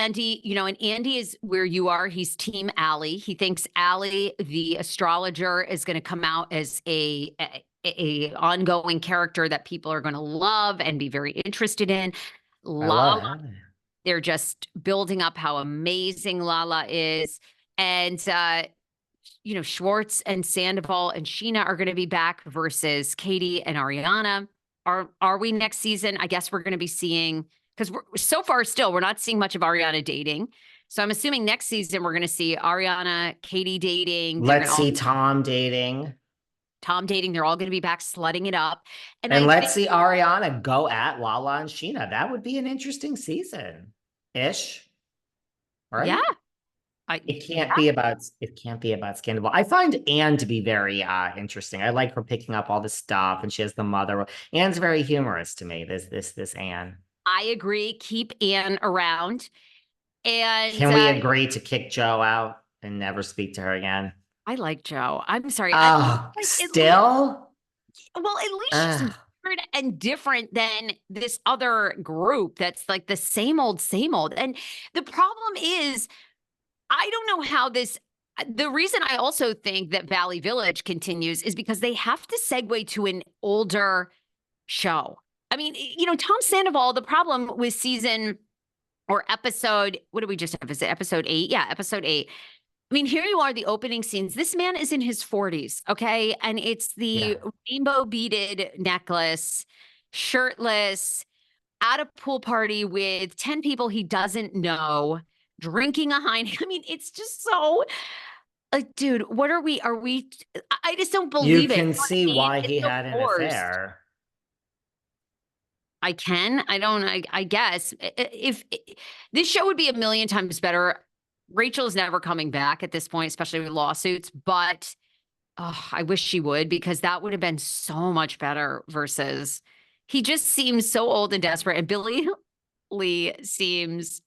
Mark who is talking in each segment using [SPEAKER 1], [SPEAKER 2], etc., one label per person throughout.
[SPEAKER 1] Andy, and Andy is where you are. He's Team Allie. He thinks Allie, the astrologer, is going to come out as a ongoing character that people are going to love and be very interested in.
[SPEAKER 2] I love
[SPEAKER 1] Lala,
[SPEAKER 2] Allie.
[SPEAKER 1] they're just building up how amazing Lala is. And Schwartz and Sandoval and Sheena are going to be back versus Katie and Ariana. Are we next season? I guess we're going to be seeing, because so far still we're not seeing much of Ariana dating. So I'm assuming next season we're going to see Ariana, Katie dating.
[SPEAKER 2] Let's see Tom dating.
[SPEAKER 1] Tom dating. They're all going to be back slutting it up.
[SPEAKER 2] And let's see Ariana go at Lala and Sheena. That would be an interesting season-ish. Right?
[SPEAKER 1] Yeah.
[SPEAKER 2] It can't be about Sandoval. I find Anne to be very interesting. I like her picking up all this stuff, and she has the mother. Anne's very humorous to me. This Anne.
[SPEAKER 1] I agree. Keep Anne around. And
[SPEAKER 2] can we agree to kick Jo out and never speak to her again?
[SPEAKER 1] I like Jo. I'm sorry.
[SPEAKER 2] Still?
[SPEAKER 1] Well, at least she's weird and different than this other group that's like the same old, same old. And the problem is, I don't know how the reason I also think that Valley Village continues is because they have to segue to an older show. I mean, Tom Sandoval, the problem with season or episode, what do we just have? Is it episode 8? Yeah, episode 8. I mean, here you are, the opening scenes. This man is in his 40s, okay? And it's the rainbow beaded necklace, shirtless, at a pool party with 10 people he doesn't know, drinking a Heineken. I mean, it's just so, like, dude, what are we, I just don't believe
[SPEAKER 2] it. You can see why he had an affair.
[SPEAKER 1] I guess. If this show would be a million times better. Rachel is never coming back at this point, especially with lawsuits, but I wish she would, because that would have been so much better versus he just seems so old and desperate. And Billy Lee seems,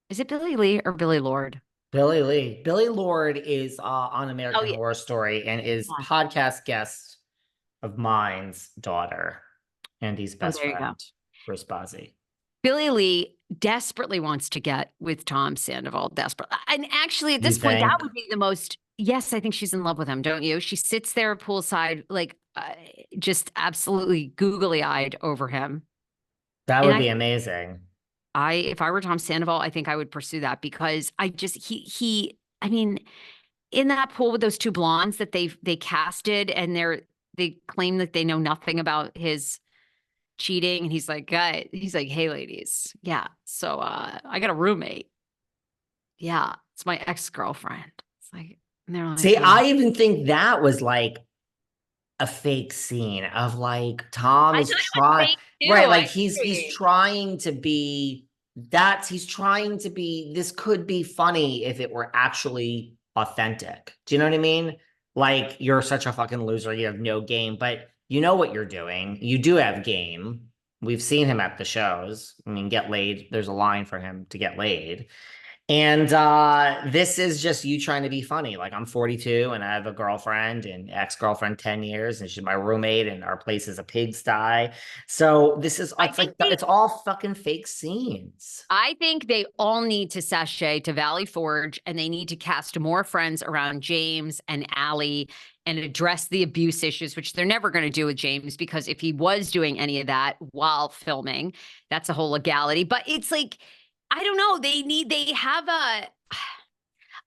[SPEAKER 1] is it Billy Lee or Billy Lord?
[SPEAKER 2] Billy Lee. Billy Lord is on American Horror Story and is podcast guest of mine's daughter, Andy's best friend, Chris Bozzi.
[SPEAKER 1] Billy Lee desperately wants to get with Tom Sandoval. Desperately. And actually, at this point, that would be the most. Yes, I think she's in love with him, don't you? She sits there poolside, like just absolutely googly-eyed over him.
[SPEAKER 2] That would be amazing.
[SPEAKER 1] If I were Tom Sandoval, I think I would pursue that, because I mean, in that pool with those two blondes that they casted, and they claim that they know nothing about his cheating, and he's like, hey ladies, yeah, so I got a roommate, yeah, it's my ex-girlfriend. It's like, and they're like,
[SPEAKER 2] see, I even think that was like a fake scene of like Tom is trying, right? Like he's trying to be this could be funny if it were actually authentic. Do you know what I mean? Like, you're such a fucking loser, you have no game, but you know what you're doing. You do have game. We've seen him at the shows. I mean, get laid. There's a line for him to get laid. And this is just you trying to be funny. Like, I'm 42 and I have a girlfriend and ex-girlfriend 10 years, and she's my roommate, and our place is a pigsty. So this is, it's all fucking fake scenes.
[SPEAKER 1] I think they all need to sashay to Valley Forge, and they need to cast more friends around James and Allie and address the abuse issues, which they're never going to do with James, because if he was doing any of that while filming, that's a whole legality. But it's like, I don't know. They have a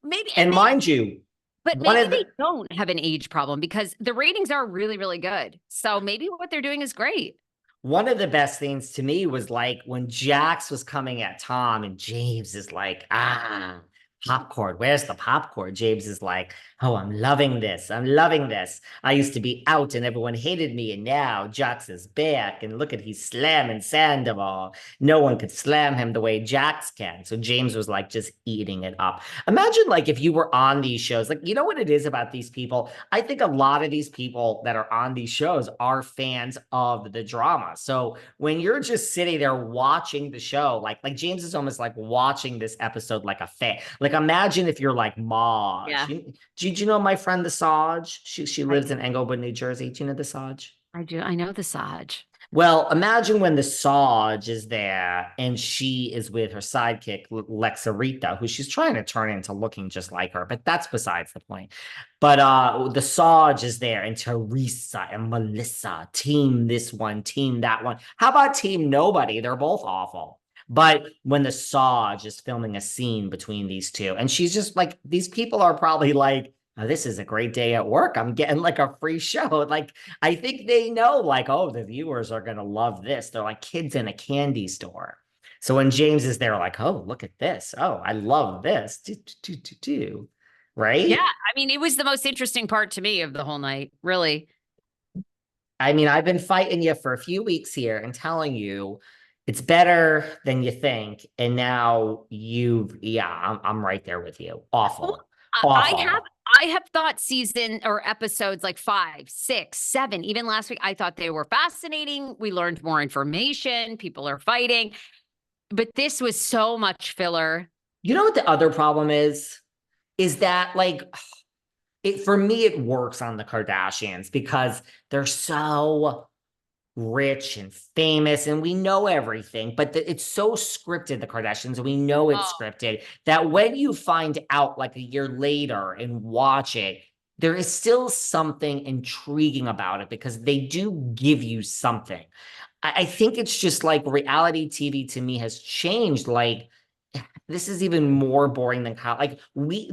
[SPEAKER 1] maybe,
[SPEAKER 2] and mind you,
[SPEAKER 1] but maybe they don't have an age problem, because the ratings are really, really good. So maybe what they're doing is great.
[SPEAKER 2] One of the best things to me was like when Jax was coming at Tom, and James is like, popcorn. Where's the popcorn? James is like, oh, I'm loving this. I'm loving this. I used to be out and everyone hated me, and now Jax is back, and look at, he's slamming Sandoval. No one could slam him the way Jax can. So James was like just eating it up. Imagine like if you were on these shows, like, you know what it is about these people? I think a lot of these people that are on these shows are fans of the drama. So when you're just sitting there watching the show, like James is almost like watching this episode like a fan. Like, imagine if you're like Maj.
[SPEAKER 1] Yeah.
[SPEAKER 2] Did you know my friend the Saj? She lives in Englewood, New Jersey. Do you know the Saj?
[SPEAKER 1] I do. I know the Saj.
[SPEAKER 2] Well, imagine when the Sarge is there and she is with her sidekick, Lexarita, who she's trying to turn into looking just like her, but that's besides the point. But the Sarge is there and Teresa and Melissa, team this one, team that one. How about team nobody? They're both awful. But when the Sarge is filming a scene between these two, and she's just like, these people are probably like, oh, this is a great day at work. I'm getting like a free show. Like, I think they know, like, oh, the viewers are going to love this. They're like kids in a candy store. So when James is there, like, oh, look at this. Oh, I love this.
[SPEAKER 1] Yeah,
[SPEAKER 2] Right?
[SPEAKER 1] I mean, it was the most interesting part to me of the whole night, really.
[SPEAKER 2] I mean, I've been fighting you for a few weeks here and telling you it's better than you think. And now yeah, I'm right there with you.
[SPEAKER 1] Well,
[SPEAKER 2] Awful.
[SPEAKER 1] I have
[SPEAKER 2] Awful.
[SPEAKER 1] I have thought season or episodes like 5, 6, 7, even last week, I thought they were fascinating. We learned more information. People are fighting, but this was so much filler.
[SPEAKER 2] You know what the other problem is? Is that like it for me, it works on the Kardashians because they're so rich and famous and we know everything, but it's so scripted, the Kardashians, and we know it's
[SPEAKER 1] Oh,
[SPEAKER 2] scripted that when you find out like a year later and watch it, there is still something intriguing about it because they do give you something. I think it's just like reality TV to me has changed. Like, this is even more boring than Kyle. Like, we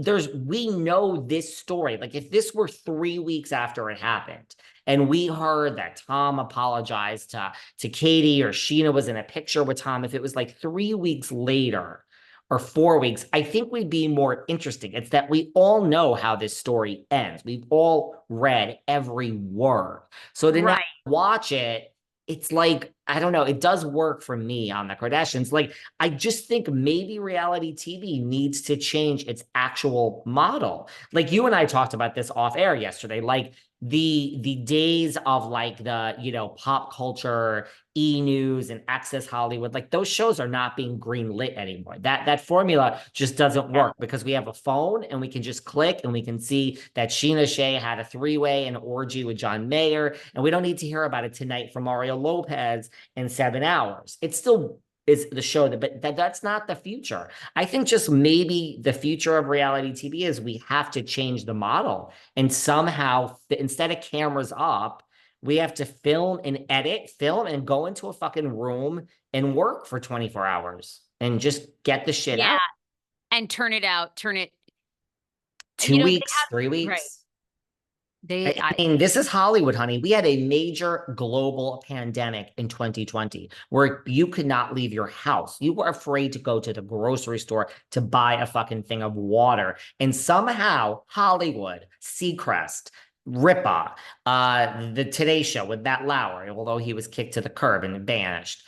[SPEAKER 2] know this story. Like, if this were 3 weeks after it happened, and we heard that Tom apologized to Katie or Sheena was in a picture with Tom, if it was like 3 weeks later or 4 weeks, I think we'd be more interesting. It's that we all know how this story ends. We've all read every word. So to now
[SPEAKER 1] right.
[SPEAKER 2] watch it, it's like, I don't know, it does work for me on the Kardashians. Like, I just think maybe reality TV needs to change its actual model. Like you and I talked about this off air yesterday. Like the days of like the pop culture e-news and access Hollywood, like those shows are not being green lit anymore. That formula just doesn't
[SPEAKER 1] Yeah.
[SPEAKER 2] work because we have a phone and we can just click and we can see that Sheena Shea had a three-way and orgy with John Mayer, and we don't need to hear about it tonight from Mario Lopez in 7 hours. It still is the show but that's not the future. I think just maybe the future of reality TV is we have to change the model and somehow instead of cameras up, we have to film and edit, film and go into a fucking room and work for 24 hours and just get the shit
[SPEAKER 1] Yeah,
[SPEAKER 2] out.
[SPEAKER 1] and turn it out, turn it.
[SPEAKER 2] Two
[SPEAKER 1] They
[SPEAKER 2] weeks, three
[SPEAKER 1] have right.
[SPEAKER 2] weeks.
[SPEAKER 1] They
[SPEAKER 2] I mean, this is Hollywood, honey. We had a major global pandemic in 2020 where you could not leave your house. You were afraid to go to the grocery store to buy a fucking thing of water. And somehow Hollywood, Seacrest, Ripa, the Today Show with Matt Lauer, although he was kicked to the curb and banished.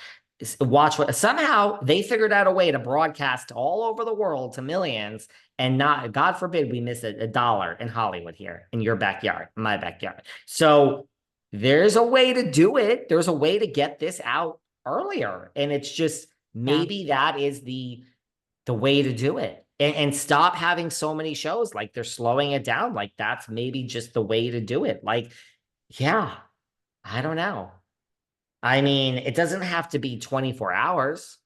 [SPEAKER 2] Watch what somehow they figured out a way to broadcast all over the world to millions and not, God forbid, we miss a dollar in Hollywood here in your backyard, in my backyard. So there's a way to do it. There's a way to get this out earlier. And it's just
[SPEAKER 1] yeah.
[SPEAKER 2] maybe that is the way to do it. And stop having so many shows. Like they're slowing it down. Like that's maybe just the way to do it. Like, yeah, I don't know. I mean, it doesn't have to be 24 hours.